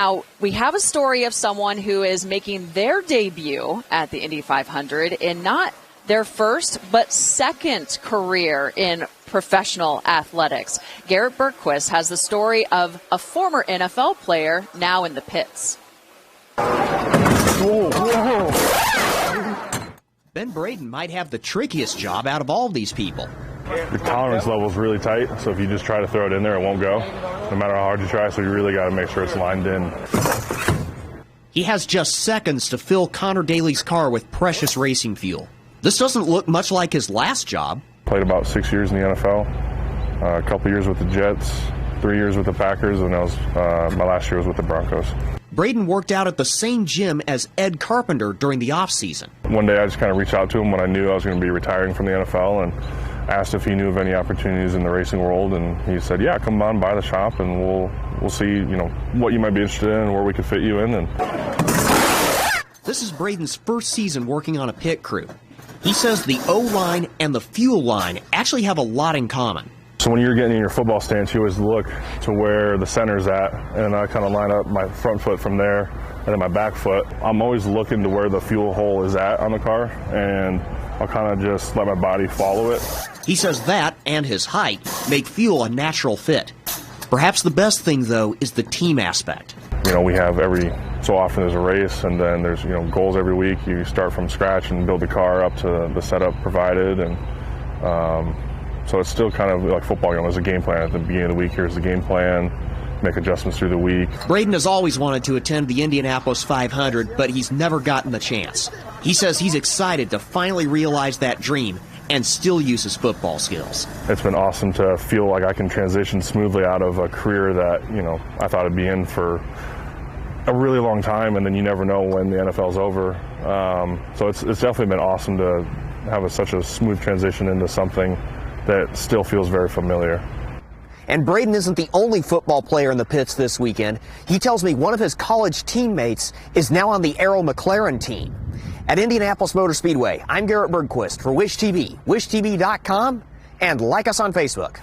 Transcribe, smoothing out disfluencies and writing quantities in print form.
Now, we have a story of someone who is making their debut at the Indy 500 in not their first but second career in professional athletics. Garrett Bergquist has the story of a former NFL player now in the pits. Ben Braden might have the trickiest job out of all of these people. The tolerance level is really tight, so if you just try to throw it in there, it won't go, no matter how hard you try, so you really got to make sure it's lined in. He has just seconds to fill Connor Daly's car with precious racing fuel. This doesn't look much like his last job. Played about 6 years in the NFL, a couple years with the Jets, 3 years with the Packers, and that was my last year was with the Broncos. Braden worked out at the same gym as Ed Carpenter during the offseason. One day I just kind of reached out to him when I knew I was going to be retiring from the NFL and asked if he knew of any opportunities in the racing world, and he said, yeah, come on by the shop and we'll see, you know, what you might be interested in and where we could fit you in. And this is Braden's first season working on a pit crew. He says the O-line and the fuel line actually have a lot in common. So when you're getting in your football stance, you always look to where the center's at, and I kind of line up my front foot from there and then my back foot. I'm always looking to where the fuel hole is at on the car, and I'll kind of just let my body follow it. He says that and his height make fuel a natural fit. Perhaps the best thing, though, is the team aspect. You know, we have every so often there's a race, and then there's, you know, goals every week. You start from scratch and build the car up to the setup provided, and so it's still kind of like football. You know, there's a game plan at the beginning of the week. Here's the game plan. Make adjustments through the week. Braden has always wanted to attend the Indianapolis 500, but he's never gotten the chance. He says he's excited to finally realize that dream and still use his football skills. It's been awesome to feel like I can transition smoothly out of a career that, you know, I thought I'd be in for a really long time, and then you never know when the NFL's over. So it's definitely been awesome to have such a smooth transition into something that still feels very familiar. And Braden isn't the only football player in the pits this weekend. He tells me one of his college teammates is now on the Arrow McLaren team. At Indianapolis Motor Speedway, I'm Garrett Bergquist for Wish TV, wishtv.com, and like us on Facebook.